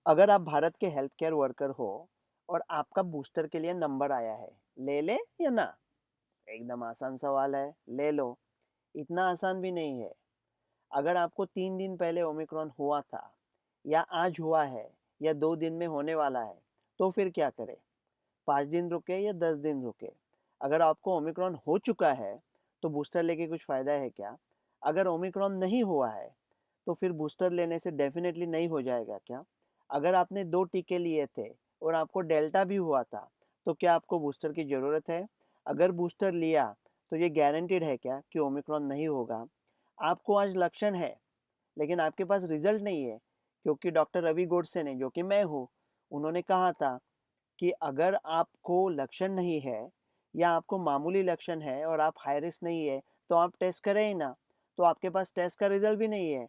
अगर आप भारत के हेल्थ केयर वर्कर हो और आपका बूस्टर के लिए नंबर आया है, ले ले या ना? एकदम आसान सवाल है, ले लो। इतना आसान भी नहीं है। अगर आपको 3 दिन पहले ओमिक्रॉन हुआ था या आज हुआ है या 2 दिन में होने वाला है, तो फिर क्या करें? 5 दिन रुके या 10 दिन रुके? अगर आपको ओमिक्रॉन हो चुका है तो बूस्टर लेके कुछ फ़ायदा है क्या? अगर ओमिक्रॉन नहीं हुआ है तो फिर बूस्टर लेने से डेफिनेटली नहीं हो जाएगा क्या? अगर आपने 2 टीके लिए थे और आपको डेल्टा भी हुआ था तो क्या आपको बूस्टर की ज़रूरत है? अगर बूस्टर लिया तो ये गारंटीड है क्या कि ओमिक्रॉन नहीं होगा? आपको आज लक्षण है लेकिन आपके पास रिजल्ट नहीं है, क्योंकि डॉक्टर रवि गोडसे ने, जो कि मैं हूँ, उन्होंने कहा था कि अगर आपको लक्षण नहीं है या आपको मामूली लक्षण है और आप हाई रिस्क नहीं है तो आप टेस्ट करें ही ना। तो आपके पास टेस्ट का रिजल्ट भी नहीं है,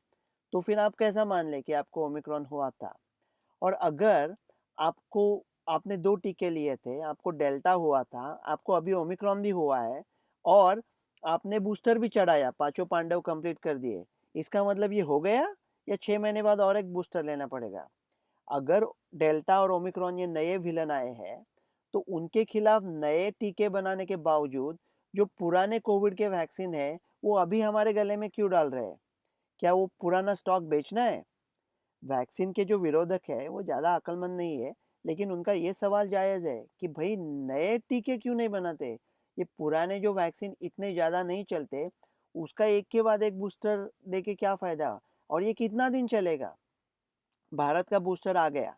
तो फिर आप कैसा मान लें कि आपको ओमिक्रॉन हुआ था? और अगर आपको आपने 2 टीके लिए थे, आपको डेल्टा हुआ था, आपको अभी ओमिक्रॉन भी हुआ है और आपने बूस्टर भी चढ़ाया, पाँचों पांडव कंप्लीट कर दिए, इसका मतलब ये हो गया या 6 महीने बाद और एक बूस्टर लेना पड़ेगा? अगर डेल्टा और ओमिक्रॉन ये नए विलन आए हैं, तो उनके खिलाफ नए टीके बनाने के बावजूद जो पुराने कोविड के वैक्सीन है, वो अभी हमारे गले में क्यों डाल रहे हैं? क्या वो पुराना स्टॉक बेचना है? वैक्सीन के जो विरोधक है वो ज़्यादा अक्लमंद नहीं है, लेकिन उनका ये सवाल जायज़ है कि भाई नए टीके क्यों नहीं बनाते? ये पुराने जो वैक्सीन इतने ज़्यादा नहीं चलते, उसका एक के बाद एक बूस्टर देके क्या फ़ायदा? और ये कितना दिन चलेगा? भारत का बूस्टर आ गया,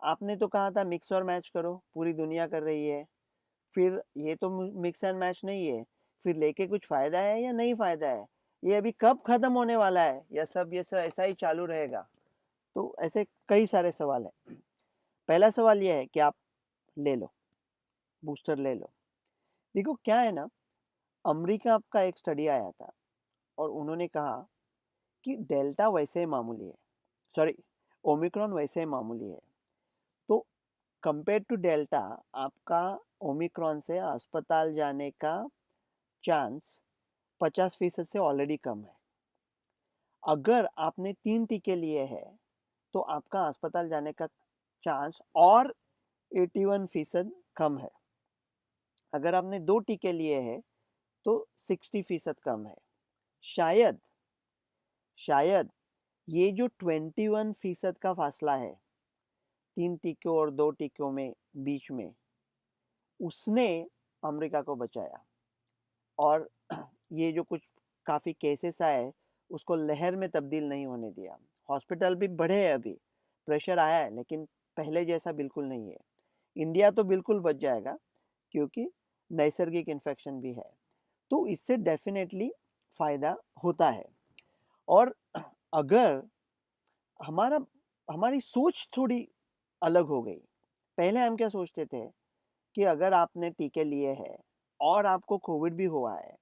आपने तो कहा था मिक्स और मैच करो, पूरी दुनिया कर रही है। फिर ये तो मिक्स एंड मैच नहीं है, फिर लेके कुछ फ़ायदा है या नहीं फ़ायदा है? ये अभी कब ख़त्म होने वाला है या सब ये सब ऐसा ही चालू रहेगा? तो ऐसे कई सारे सवाल हैं। पहला सवाल ये है कि आप ले लो, बूस्टर ले लो। देखो क्या है ना, अमेरिका का एक स्टडी आया था और उन्होंने कहा कि डेल्टा वैसे ही मामूली है, सॉरी, ओमिक्रॉन वैसे ही मामूली है। तो कंपेयर टू डेल्टा आपका ओमिक्रॉन से अस्पताल जाने का चांस 50% से ऑलरेडी कम है। अगर आपने 3 टीके लिए हैं तो आपका अस्पताल जाने का चांस और 81% कम है। अगर आपने 2 टीके लिए हैं तो 60% कम है। शायद शायद ये जो 21% का फासला है 3 टीकों और 2 टीकों में बीच में, उसने अमेरिका को बचाया। और ये जो कुछ काफ़ी केसेस आए उसको लहर में तब्दील नहीं होने दिया। हॉस्पिटल भी बढ़े हैं अभी, प्रेशर आया है लेकिन पहले जैसा बिल्कुल नहीं है। इंडिया तो बिल्कुल बच जाएगा क्योंकि नैसर्गिक इन्फेक्शन भी है। तो इससे डेफ़िनेटली फ़ायदा होता है। और अगर हमारा हमारी सोच थोड़ी अलग हो गई। पहले हम क्या सोचते थे कि अगर आपने टीके लिए हैं और आपको कोविड भी हुआ है,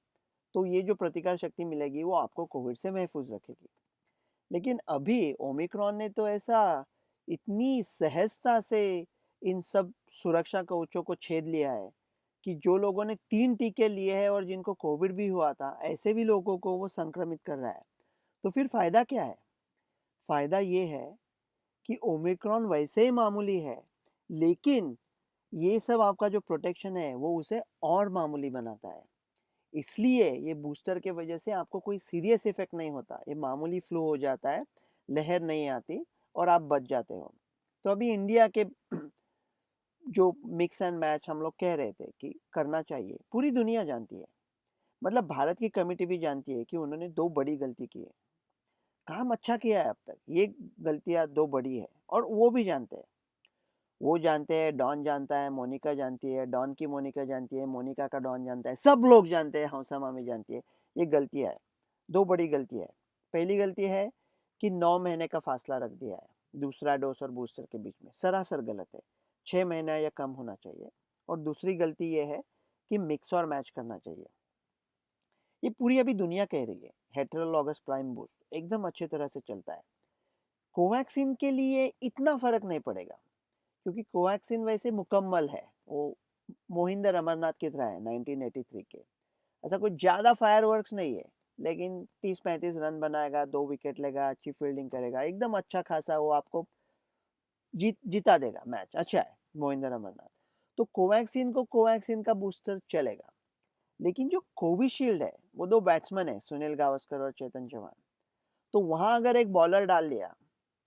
तो ये जो प्रतिकार शक्ति मिलेगी वो आपको कोविड से महफूज रखेगी। लेकिन अभी ओमिक्रॉन ने तो ऐसा इतनी सहजता से इन सब सुरक्षा कवचों को छेद लिया है कि जो लोगों ने 3 टीके लिए हैं और जिनको कोविड भी हुआ था, ऐसे भी लोगों को वो संक्रमित कर रहा है। तो फिर फ़ायदा क्या है? फ़ायदा ये है कि ओमिक्रॉन वैसे ही मामूली है, लेकिन ये सब आपका जो प्रोटेक्शन है वो उसे और मामूली बनाता है। इसलिए ये बूस्टर के वजह से आपको कोई सीरियस इफेक्ट नहीं होता, ये मामूली फ्लू हो जाता है, लहर नहीं आती और आप बच जाते हो। तो अभी इंडिया के जो मिक्स एंड मैच हम लोग कह रहे थे कि करना चाहिए, पूरी दुनिया जानती है, मतलब भारत की कमिटी भी जानती है कि उन्होंने 2 बड़ी गलती की है। काम अच्छा किया है अब तक, ये गलतियाँ 2 बड़ी है और वो भी जानते हैं। वो जानते हैं, डॉन जानता है, मोनिका जानती है, डॉन की मोनिका जानती है, मोनिका का डॉन जानता है, सब लोग जानते हैं, हौसा मामी जानती है। ये गलतियाँ है, 2 बड़ी गलती है। पहली गलती है कि 9 महीने का फासला रख दिया है, दूसरा डोज और बूस्टर के बीच में, सरासर गलत है। 6 महीना या कम होना चाहिए। और दूसरी गलती ये है कि मिक्स और मैच करना चाहिए। ये पूरी अभी दुनिया कह रही है, हेटेरोलॉगस प्राइम बूस्ट एकदम अच्छी तरह से चलता है। कोवैक्सीन के लिए इतना फ़र्क नहीं पड़ेगा, क्योंकि कोवैक्सीन वैसे मुकम्मल है, वो मोहिंदर अमरनाथ की तरह है 1983 के। ऐसा कुछ ज़्यादा फायरवर्क्स नहीं है, लेकिन 30-35 रन बनाएगा, 2 विकेट लेगा, अच्छी फील्डिंग करेगा, एकदम अच्छा खासा वो आपको जिता देगा मैच, अच्छा है मोहिंदर अमरनाथ। तो कोवैक्सीन को कोवैक्सीन का बूस्टर चलेगा, लेकिन जो कोविशील्ड है वो दो बैट्समैन है, सुनील गावस्कर और चेतन चौहान। तो वहां अगर एक बॉलर डाल दिया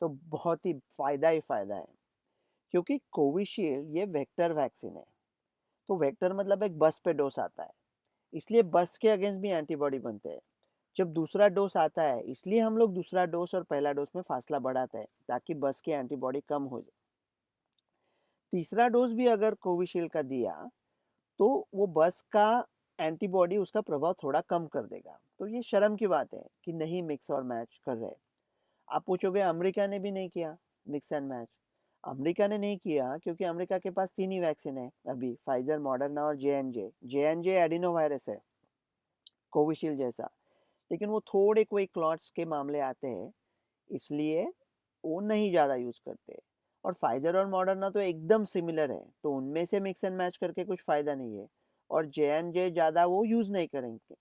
तो बहुत ही फायदा है, क्योंकि कोविशील्ड ये वेक्टर वैक्सीन है। तो वेक्टर मतलब एक बस पे डोज आता है, इसलिए बस के अगेंस्ट भी एंटीबॉडी बनते हैं। जब दूसरा डोज आता है, इसलिए हम लोग दूसरा डोज और पहला डोज में फासला बढ़ाते हैं ताकि बस की एंटीबॉडी कम हो जाए। तीसरा डोज भी अगर कोविशील्ड का दिया तो वो बस का एंटीबॉडी उसका प्रभाव थोड़ा कम कर देगा। तो ये शर्म की बात है कि नहीं मिक्स और मैच कर रहे। आप पूछोगे अमेरिका ने भी नहीं किया मिक्स एंड मैच। अमेरिका ने नहीं किया क्योंकि अमेरिका के पास 3 ही वैक्सीन है अभी, फाइजर, मॉडर्ना और J N J adenovirus है कोविशील्ड जैसा, लेकिन वो थोड़े कोई क्लॉट्स के मामले आते हैं, इसलिए वो नहीं ज़्यादा यूज़ करते। और फाइजर और मॉडर्ना तो एकदम सिमिलर है, तो उनमें से मिक्स एंड मैच करके कुछ फ़ायदा नहीं है। और जे ज़्यादा वो यूज़ नहीं करेंगे।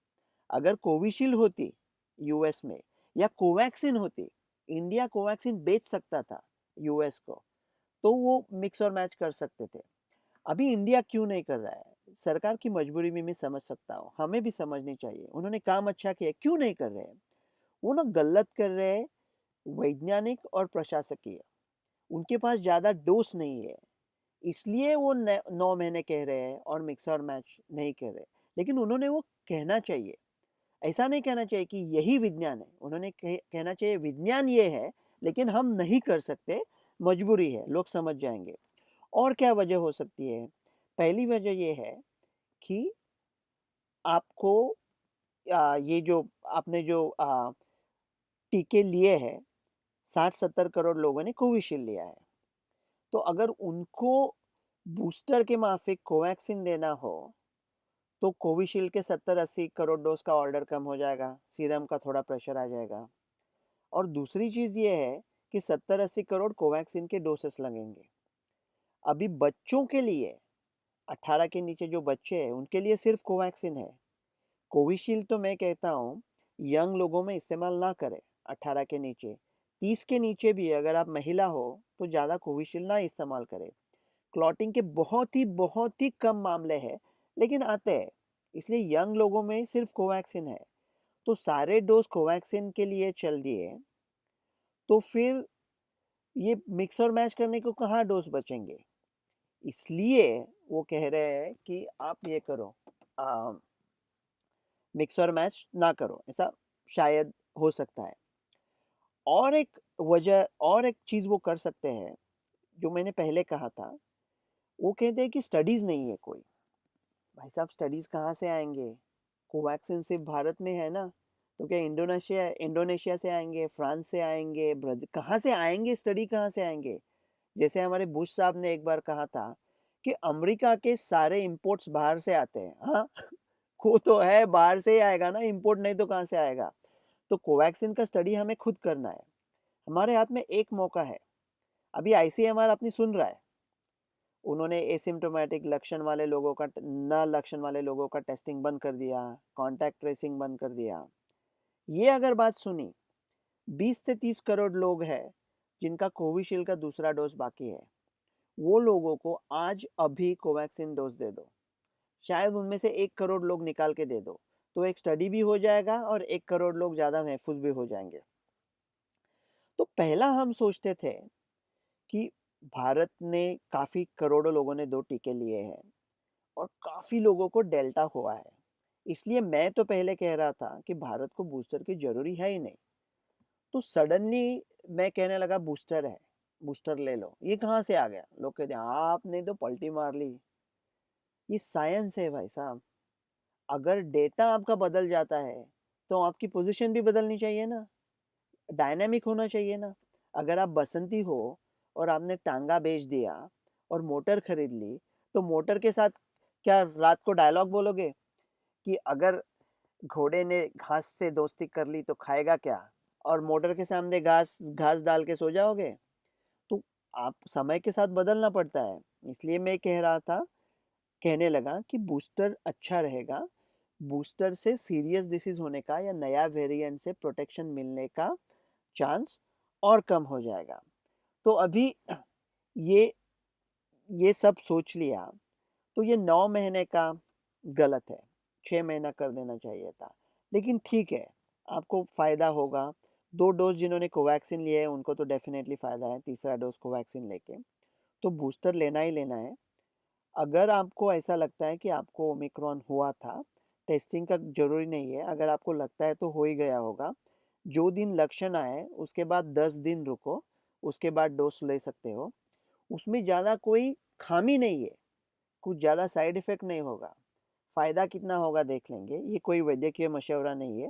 अगर कोविशील्ड होती यूएस में या कोवैक्सीन होती, इंडिया कोवैक्सीन बेच सकता था यूएस को, तो वो मिक्स और मैच कर सकते थे। अभी इंडिया क्यों नहीं कर रहा है? सरकार की मजबूरी भी मैं समझ सकता हूँ, हमें भी समझनी चाहिए। उन्होंने काम अच्छा किया, क्यों नहीं कर रहे हैं? वो ना गलत कर रहे हैं, वैज्ञानिक और प्रशासकीय। उनके पास ज़्यादा डोज नहीं है, इसलिए वो 9 महीने कह रहे हैं और मिक्स और मैच नहीं कह रहे। लेकिन उन्होंने वो कहना चाहिए, ऐसा नहीं कहना चाहिए कि यही विज्ञान है। उन्होंने कहना चाहिए विज्ञान ये है, लेकिन हम नहीं कर सकते, मजबूरी है, लोग समझ जाएंगे। और क्या वजह हो सकती है? पहली वजह ये है कि आपको ये जो आपने जो टीके लिए हैं, 60-70 करोड़ लोगों ने कोविशील्ड लिया है। तो अगर उनको बूस्टर के माफिक कोवैक्सीन देना हो, तो कोविशील्ड के 70-80 करोड़ डोज का ऑर्डर कम हो जाएगा, सीरम का थोड़ा प्रेशर आ जाएगा। और दूसरी चीज़ ये है कि 70-80 करोड़ कोवैक्सीन के डोसेस लगेंगे। अभी बच्चों के लिए, 18 के नीचे जो बच्चे हैं उनके लिए सिर्फ कोवैक्सीन है। कोविशील्ड तो मैं कहता हूँ यंग लोगों में इस्तेमाल ना करें, 18 के नीचे। 30 के नीचे भी अगर आप महिला हो तो ज़्यादा कोविशील्ड ना इस्तेमाल करें। क्लॉटिंग के बहुत ही कम मामले हैं, लेकिन आते हैं, इसलिए यंग लोगों में सिर्फ कोवैक्सीन है। तो सारे डोज कोवैक्सीन के लिए चल दिए, तो फिर ये मिक्स और मैच करने को कहाँ डोज बचेंगे? इसलिए वो कह रहे हैं कि आप ये करो, मिक्स और मैच ना करो, ऐसा शायद हो सकता है। और एक वजह और एक चीज़ वो कर सकते हैं, जो मैंने पहले कहा था, वो कहते हैं कि स्टडीज़ नहीं है कोई। भाई साहब स्टडीज़ कहाँ से आएँगे? कोवैक्सीन सिर्फ़ भारत में है ना, तो क्या इंडोनेशिया इंडोनेशिया से आएँगे, फ्रांस से आएँगे, कहाँ से आएँगे, स्टडी कहाँ से आएँगे? जैसे हमारे बुश साहब ने एक बार कहा था कि अमेरिका के सारे इंपोर्ट्स बाहर से आते हैं। हाँ, वो तो है, बाहर से ही आएगा ना, इंपोर्ट नहीं तो कहाँ से आएगा? तो कोवैक्सीन का स्टडी हमें खुद करना है। हमारे हाथ में एक मौका है। अभी आईसीएमआर अपनी सुन रहा है। उन्होंने एसिम्प्टोमेटिक लक्षण वाले लोगों का न लक्षण वाले लोगों का टेस्टिंग बंद कर दिया, कॉन्टैक्ट ट्रेसिंग बंद कर दिया। ये अगर बात सुनी, 20 से 30 करोड़ लोग हैं जिनका कोविशील्ड का दूसरा डोज बाकी है। वो लोगों को आज अभी कोवैक्सीन डोज दे दो, शायद उनमें से 1 करोड़ लोग निकाल के दे दो, तो एक स्टडी भी हो जाएगा और 1 करोड़ लोग ज़्यादा महफूज भी हो जाएंगे। तो पहला हम सोचते थे कि भारत ने काफ़ी करोड़ों लोगों ने 2 टीके लिए हैं और काफ़ी लोगों को डेल्टा हुआ है। इसलिए मैं तो पहले कह रहा था कि भारत को बूस्टर की ज़रूरी है ही नहीं। तो सडनली मैं कहने लगा बूस्टर है, बूस्टर ले लो। ये कहाँ से आ गया? लोग कहते हैं आपने तो पलटी मार ली। ये साइंस है भाई साहब। अगर डेटा आपका बदल जाता है, तो आपकी पोज़ीशन भी बदलनी चाहिए ना, डायनामिक होना चाहिए ना। अगर आप बसंती हो और आपने टांगा बेच दिया और मोटर खरीद ली, तो मोटर के साथ क्या रात को डायलॉग बोलोगे कि अगर घोड़े ने घास से दोस्ती कर ली तो खाएगा क्या? और मोटर के सामने घास घास डाल के सो जाओगे? तो आप समय के साथ बदलना पड़ता है। इसलिए मैं कह रहा था, कहने लगा कि बूस्टर अच्छा रहेगा। बूस्टर से सीरियस डिसीज़ होने का या नया वेरिएंट से प्रोटेक्शन मिलने का चांस और कम हो जाएगा। तो अभी ये ये सब सोच लिया तो ये 9 महीने का गलत है, 6 महीना कर देना चाहिए था। लेकिन ठीक है, आपको फ़ायदा होगा। 2 डोज़ जिन्होंने कोवैक्सीन लिए हैं उनको तो डेफ़िनेटली फ़ायदा है, तीसरा डोज़ कोवैक्सीन लेके। तो बूस्टर लेना ही लेना है। अगर आपको ऐसा लगता है कि आपको ओमिक्रॉन हुआ था, टेस्टिंग का ज़रूरी नहीं है, अगर आपको लगता है तो हो ही गया होगा। जो दिन लक्षण आए, उसके बाद 10 दिन रुको, उसके बाद डोज़ ले सकते हो। उसमें ज़्यादा कोई खामी नहीं है, कुछ ज़्यादा साइड इफ़ेक्ट नहीं होगा। फ़ायदा कितना होगा देख लेंगे, ये कोई वैद्यकीय मशवरा नहीं है।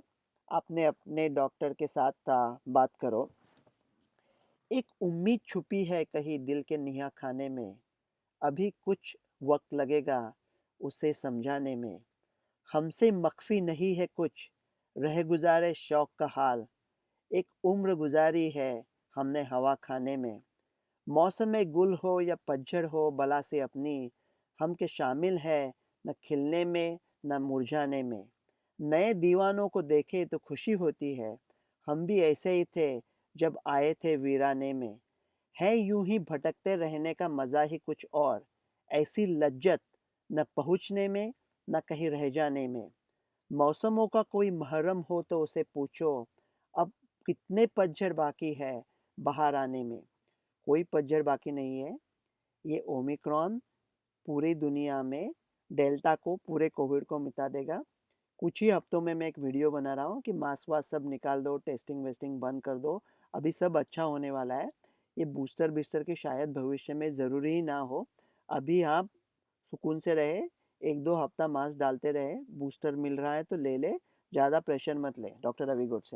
आपने अपने डॉक्टर के साथ बात करो। एक उम्मीद छुपी है कहीं दिल के निहा खाने में, अभी कुछ वक़्त लगेगा उसे समझाने में। हमसे मख़फ़ी नहीं है कुछ, रह गुज़ारे शौक़ का हाल। एक उम्र गुज़ारी है हमने हवा खाने में। मौसम गुल हो या पतझड़ हो बला से अपनी, हम के शामिल है न खिलने में न मुरझाने में। नए दीवानों को देखे तो खुशी होती है, हम भी ऐसे ही थे जब आए थे वीराने में। है यूं ही भटकते रहने का मज़ा ही कुछ और, ऐसी लज्जत न पहुँचने में न कहीं रह जाने में। मौसमों का कोई महरम हो तो उसे पूछो, अब कितने पतझड़ बाकी है बाहर आने में। कोई पतझड़ बाकी नहीं है। ये ओमिक्रॉन पूरी दुनिया में डेल्टा को, पूरे कोविड को मिटा देगा। कुछ ही हफ्तों में मैं एक वीडियो बना रहा हूँ कि मास्क वास्क सब निकाल दो, टेस्टिंग वेस्टिंग बंद कर दो। अभी सब अच्छा होने वाला है। ये बूस्टर बिस्टर की शायद भविष्य में ज़रूरी ही ना हो। अभी आप सुकून से रहे, 1-2 हफ्ता मास्क डालते रहे, बूस्टर मिल रहा है तो ले ले, ज़्यादा प्रेशर मत ले। डॉक्टर रवि गुड से।